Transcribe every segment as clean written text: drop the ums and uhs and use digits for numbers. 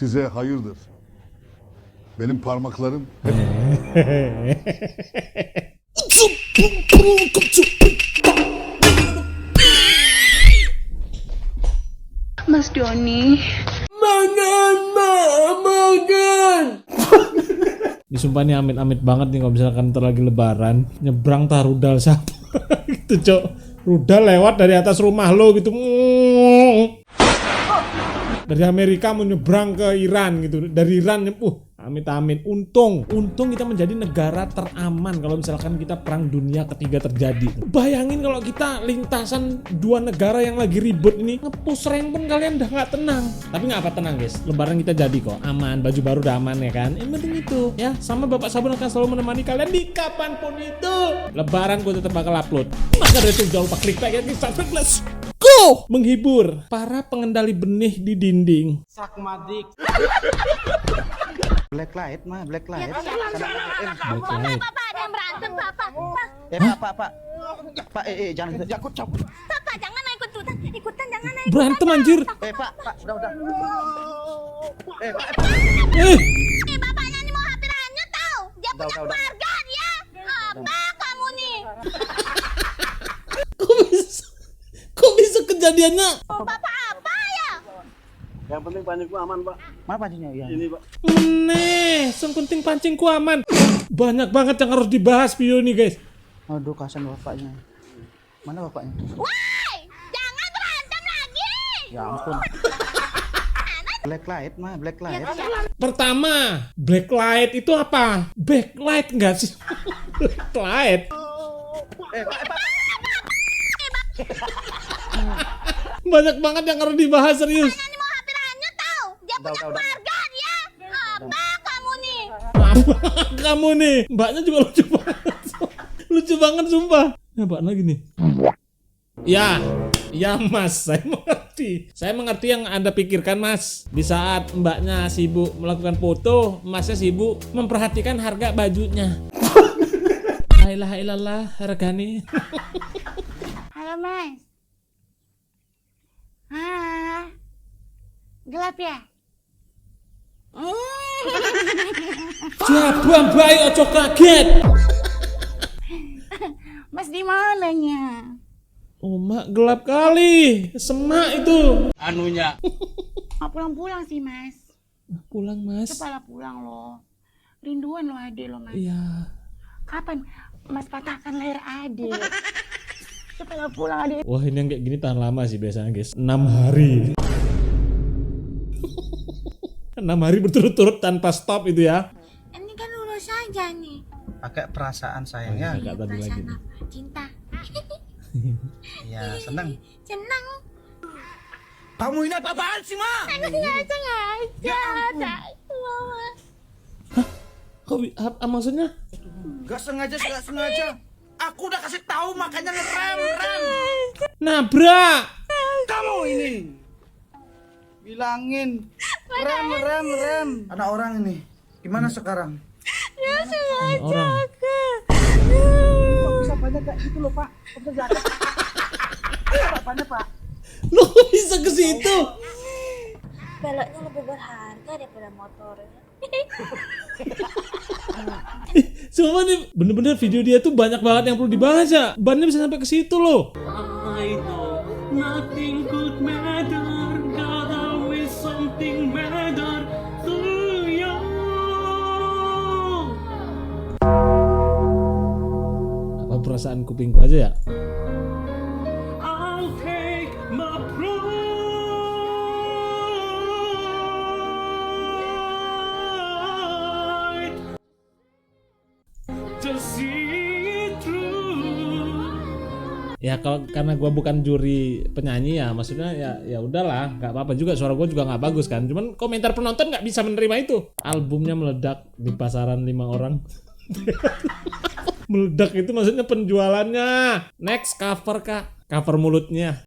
size hayırdır. Benim parmaklarım hep Mas Doni. Disumpah nih amit-amit banget nih kalau misalkan ntar lagi lebaran nyebrang tah rudal siapa gitu cok, rudal lewat dari atas rumah lo gitu dari Amerika mau nyebrang ke Iran gitu, dari Iran amit-amit. Untung kita menjadi negara teraman kalau misalkan kita perang dunia ketiga terjadi. Bayangin kalau kita lintasan dua negara yang lagi ribut ini ngepush rank pun kalian udah nggak tenang. Tapi nggak apa, tenang guys, lebaran kita jadi kok, aman, baju baru udah aman ya kan. Yang penting itu ya, sama Bapak Sabun akan selalu menemani kalian di kapanpun itu. Lebaran gue tetap bakal upload. Maka dari itu jangan lupa klik like dan subscribe. Let's go! Menghibur para pengendali benih di dinding. Sakmadik. Blacklight mah, blacklight. Bapak, ada yang berantem, Bapak. Pak, jangan jakut cabut. Bapak, jangan ikutan, jangan ikut. Berantem anjir. Pak, udah. Pak. Bapaknya nih mau hampir hanyut tau. Dia punya Udah. keluarga dia. Apa kamu nih? Kok bisa kejadiannya? Bapak apa ya? Yang penting pancingku aman, Pak. Mana pancinya? Ya. Ini, Pak. Yang penting pancingku aman. Banyak banget yang harus dibahas video ini guys. Aduh, kasihan bapaknya. Mana bapaknya? Woi, jangan berantem lagi. Ya ampun. Blacklight mah, blacklight. Pertama, blacklight itu apa? Backlight enggak sih? Blacklight. Pak. Banyak banget yang harus dibahas serius. Ini mau hampir hanyut tau. Dia punya keluarga dia. Apa kamu nih? Kamu nih, mbaknya juga lucu banget. Lucu banget sumpah. Nah, mbak lagi nih. Ya mas, saya mengerti yang Anda pikirkan mas. Di saat mbaknya sibuk melakukan foto, masnya sibuk memperhatikan harga bajunya. La ilaha illallah, harganya. Halo Mas. Gelap ya? Jabang bayi ojo kaget. Mas di mananya? Oh mak, gelap kali. Semak itu. Anunya. Mau pulang-pulang sih Mas. Pulang mas. Kepala pulang loh. Rinduan lo adek lo Mas. Iya. Kapan Mas patahkan leher adek? Kepala pulang adek. Wah ini yang kayak gini tahan lama sih biasanya guys. 6 hari. 6 hari berturut-turut tanpa stop itu ya. Ini kan lulus saja nih. Pakai perasaan sayangnya. Agak tadi lagi Perasaan nih. apa? Cinta. Ya, senang. Senang. Kamu ini apaan sih, Ma? Sengaja. Kok maksudnya? Gak sengaja. Aku udah kasih tahu makanya ngerem. Nabrak. Kamu ini. Bilangin. Rem. Anak orang ini. Gimana sekarang? Orang. Kok bisa banyak kayak gitu loh, Pak? Kok bisa jatuh? Bapaknya, Pak. Lo kok bisa ke situ? Beloknya lebih berharga daripada motornya. Sumpah nih, bener-bener video dia tuh banyak banget yang perlu dibahas ya. Bannya bisa sampai ke situ loh. I know nothing could matter, God always something matter to you. Apa perasaan kupingku aja ya? I'll take my pride to see it through. Ya kalau karena gue bukan juri penyanyi ya, maksudnya ya udahlah, nggak apa-apa juga, suara gue juga nggak bagus kan. Cuman komentar penonton nggak bisa menerima itu. Albumnya meledak di pasaran 5 orang. Meledak itu maksudnya penjualannya. Next cover kak, cover mulutnya.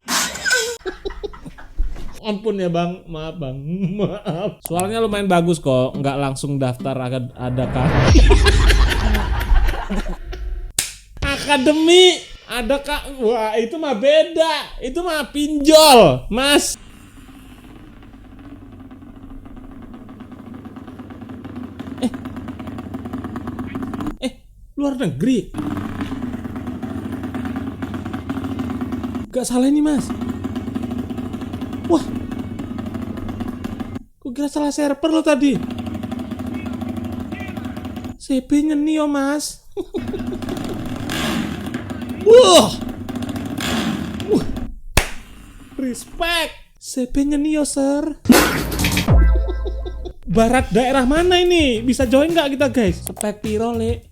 Ampun ya bang, maaf bang, maaf. Suaranya lumayan bagus kok, nggak langsung daftar ada kak. Akademi. Ada kak, wah itu mah beda, itu mah pinjol, mas. Luar negeri. Gak salah ini mas. Wah, kok kira salah server lo tadi. CP-nya Nio mas. Wah, respect. CP-nya Nio sir. Barat daerah mana ini? Bisa join nggak kita guys? Spek piro le?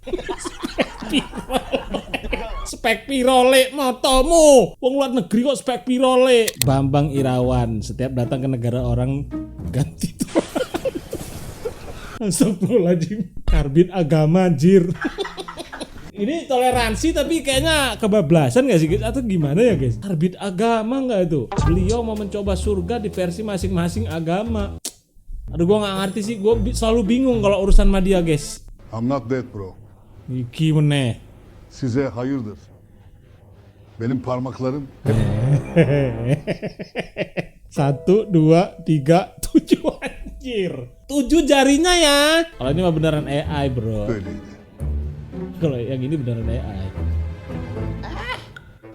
Spek piro le motomu? Wong luar negeri kok spek piro le? Bambang Irawan setiap datang ke negara orang ganti tuh. Astagfirullahaladzim. Karbit agama anjir. Ini toleransi tapi kayaknya kebablasan gak sih guys? Atau gimana ya guys? Karbit agama nggak itu? Beliau mau mencoba surga di versi masing-masing agama. Aduh gue gak ngerti sih, gue selalu bingung kalau urusan sama dia guys. I'm not dead bro. Iki meneh. Size hayırdır. Benim parmaklarım hep 1, 2, 3, 7 anjir. 7 jarinya ya. Kalau ini mah beneran AI bro. böyleydi. Kalau yang ini beneran AI.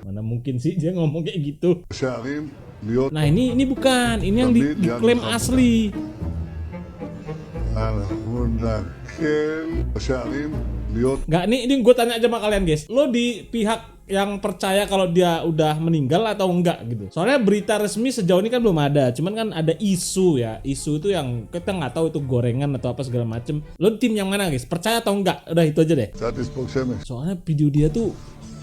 Mana mungkin sih dia ngomong kayak gitu. Şahin, Lyon, Nah ini bukan, ini yang diklaim asli. Şahin, Lyon, Nggak, ini gue tanya aja sama kalian guys. Lo di pihak yang percaya kalau dia udah meninggal atau enggak gitu? Soalnya berita resmi sejauh ini kan belum ada. Cuman kan ada isu ya. Isu itu yang kita nggak tahu itu gorengan atau apa segala macem. Lo tim yang mana guys? Percaya atau enggak? Udah itu aja deh. zaten spokesman. Soalnya video dia tuh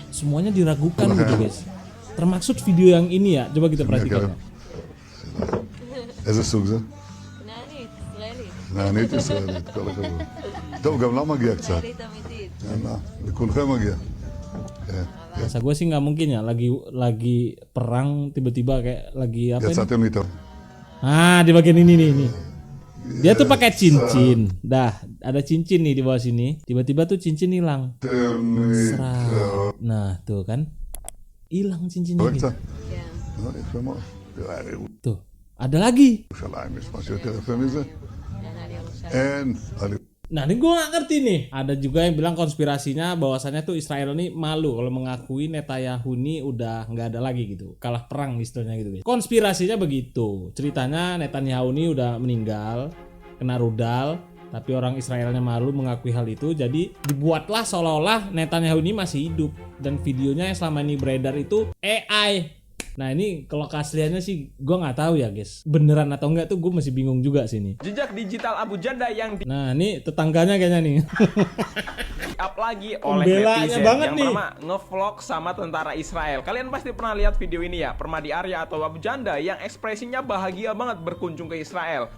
semuanya diragukan gitu guys. Termasuk video yang ini ya. Coba kita perhatikan. איזה סוג זה? כנענית, ישראלית. נענית ישראלית, כל הכבוד. טוב, גם לה מגיע קצת. ישראלית אמיתית. יאללה, לכולכם מגיע. כן. Masa gue sih nggak mungkin ya lagi perang tiba-tiba kayak lagi apa ini? יצאתם לי טוב. Ah, di bagian ini nih. Dia tuh pakai cincin. Dah, ada cincin nih di bawah sini. Tiba-tiba tuh cincin hilang. Serat. Nah, tuh kan. Hilang cincinnya רואה gitu. קצת? כן. יפה מאוד. תראה, Tuh. Ada lagi. ירושלים, יש משהו יותר יפה מזה? כן, על ירושלים. אין. Nah, ini gue gak ngerti nih. Ada juga yang bilang konspirasinya bahwasannya tuh Israel ini malu kalau mengakui Netanyahu ini udah nggak ada lagi gitu. Kalah perang istilahnya gitu. Guys. Konspirasinya begitu. Ceritanya Netanyahu ini udah meninggal, kena rudal, tapi orang Israelnya malu mengakui hal itu. Jadi dibuatlah seolah-olah Netanyahu ini masih hidup. Dan videonya yang selama ini beredar itu AI. Nah ini kalau keasliannya sih gue nggak tahu ya guys. Beneran atau enggak tuh gue masih bingung juga sini. Jejak digital Abu Janda yang di Nah ini tetangganya kayaknya nih. up lagi oleh Pembelanya netizen banget yang nih. pertama ngevlog sama tentara Israel. Kalian pasti pernah lihat video ini ya, Permadi Arya atau Abu Janda yang ekspresinya bahagia banget berkunjung ke Israel.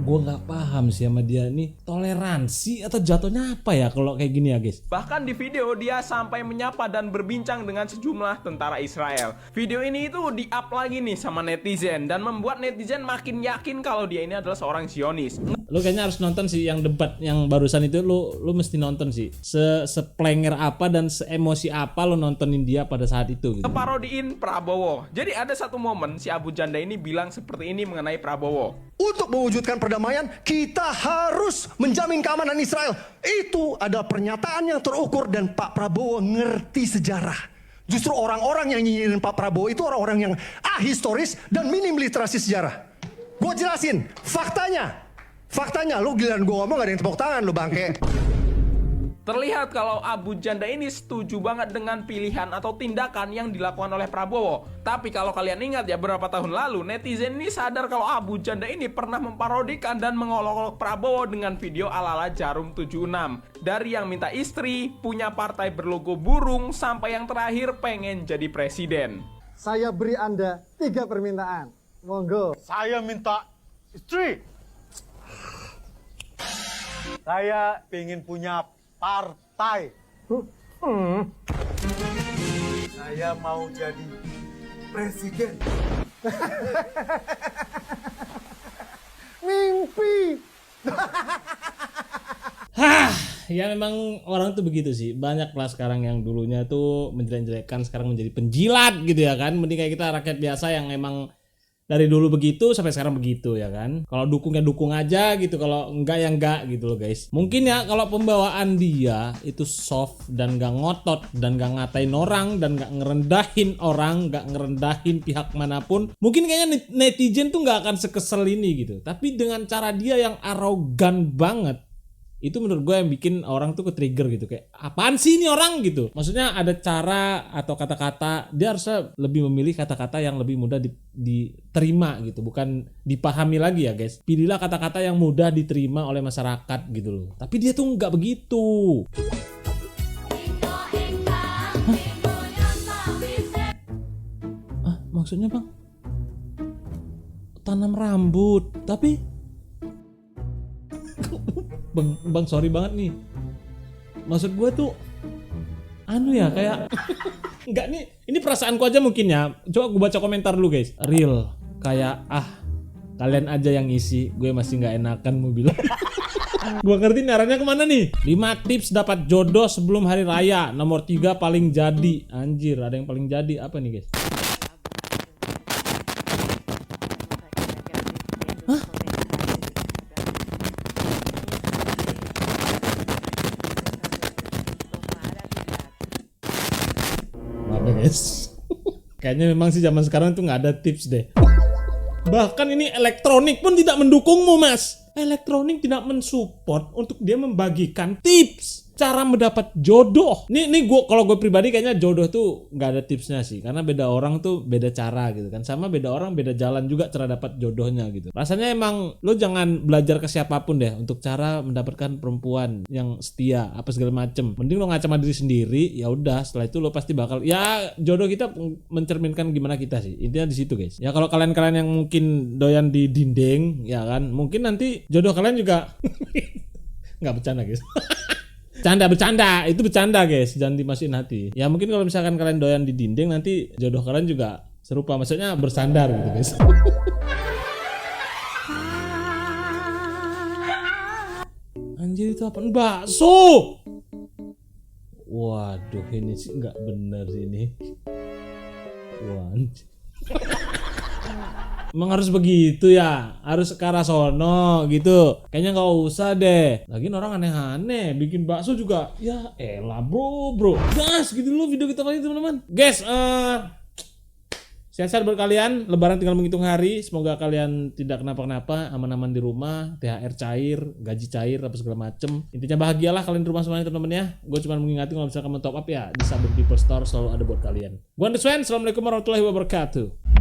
Gue nggak paham sih sama dia nih, toleransi atau jatuhnya apa ya kalau kayak gini ya guys. Bahkan di video dia sampai menyapa dan berbincang dengan sejumlah tentara Israel. Video ini itu di-up lagi nih sama netizen dan membuat netizen makin yakin kalau dia ini adalah seorang Zionis. Lu kayaknya harus nonton sih yang debat yang barusan itu, lu mesti nonton sih. Seplenger apa dan seemosi apa lu nontonin dia pada saat itu gitu. Ngeparodiin Prabowo. Jadi ada satu momen si Abu Janda ini bilang seperti ini mengenai Prabowo. Untuk mewujudkan perdamaian, kita harus menjamin keamanan Israel. Itu ada pernyataan yang terukur dan Pak Prabowo ngerti sejarah. Justru orang-orang yang nyinyirin Pak Prabowo itu orang-orang yang ahistoris dan minim literasi sejarah. Gue jelasin, faktanya. Faktanya, lu giliran gue ngomong gak ada yang tepuk tangan, lu bangke. Terlihat kalau Abu Janda ini setuju banget dengan pilihan atau tindakan yang dilakukan oleh Prabowo. Tapi kalau kalian ingat ya, beberapa tahun lalu netizen ini sadar kalau Abu Janda ini pernah memparodikan dan mengolok-olok Prabowo dengan video ala-ala Jarum 76. Dari yang minta istri, punya partai berlogo burung, sampai yang terakhir pengen jadi presiden. Saya beri Anda 3 permintaan. Monggo. Saya minta istri. Saya pengen punya partai. Saya mau jadi presiden. Mimpi. Hah, ya memang orang tuh begitu sih. Banyak lah sekarang yang dulunya tuh menjelek-jelekan sekarang menjadi penjilat gitu ya kan. Mending kayak kita rakyat biasa yang emang dari dulu begitu sampai sekarang begitu ya kan. Kalau dukung ya dukung aja gitu, kalau enggak ya enggak gitu loh guys. Mungkin ya kalau pembawaan dia itu soft dan gak ngotot dan gak ngatain orang dan gak ngerendahin orang, gak ngerendahin pihak manapun, mungkin kayaknya netizen tuh gak akan sekesel ini gitu. Tapi dengan cara dia yang arogan banget, itu menurut gue yang bikin orang tuh ke-trigger gitu, kayak apaan sih ini orang gitu. Maksudnya ada cara atau kata-kata, dia harusnya lebih memilih kata-kata yang lebih mudah diterima gitu, bukan dipahami lagi ya guys. Pilihlah kata-kata yang mudah diterima oleh masyarakat gitu loh. Tapi dia tuh nggak begitu. Maksudnya bang? Tanam rambut, tapi Bang sorry banget nih. Maksud gue tuh anu ya kayak enggak nih, ini perasaanku aja mungkin ya. Coba gue baca komentar dulu guys. Real kayak kalian aja yang isi, gue masih nggak enakan mau bilang. Gue ngerti nih arahnya kemana nih. 5 tips dapat jodoh sebelum hari raya. Nomor 3 paling jadi. Anjir, ada yang paling jadi apa nih guys? Guys. Kayaknya memang sih zaman sekarang tuh nggak ada tips deh. Bahkan ini elektronik pun tidak mendukungmu mas. Elektronik tidak mensupport untuk dia membagikan tips cara mendapat jodoh. Nih gue kalau gue pribadi kayaknya jodoh tuh nggak ada tipsnya sih, karena beda orang tuh beda cara gitu kan. Sama beda orang beda jalan juga cara dapat jodohnya gitu. Rasanya emang lo jangan belajar ke siapapun deh untuk cara mendapatkan perempuan yang setia apa segala macem. Mending lo ngaca sama diri sendiri, ya udah setelah itu lo pasti bakal ya jodoh kita mencerminkan gimana kita sih. Intinya di situ guys. Ya kalau kalian yang mungkin doyan di dinding ya kan, mungkin nanti jodoh kalian juga nggak bercanda guys. Bercanda, itu bercanda guys, jangan dimasukin hati. Ya mungkin kalau misalkan kalian doyan di dinding, nanti jodoh kalian juga serupa, maksudnya bersandar gitu guys. Anjir itu apa? Bakso! Waduh ini sih nggak bener sih ini. Wah, emang harus begitu ya? Harus ke arah sono gitu? Kayaknya nggak usah deh. Lagian orang aneh-aneh bikin bakso juga. Ya elah bro. Gas gitu dulu video kita kali ini teman-teman. Guys, sehat-sehat buat kalian. Lebaran tinggal menghitung hari. Semoga kalian tidak kenapa-kenapa, aman-aman di rumah, THR cair, gaji cair, apa segala macem. Intinya bahagialah kalian di rumah semuanya teman-teman ya. Gue cuma mengingatkan kalau misalkan kamu top up ya di Sabun People Store selalu ada buat kalian. Gue Andeswen, assalamualaikum warahmatullahi wabarakatuh.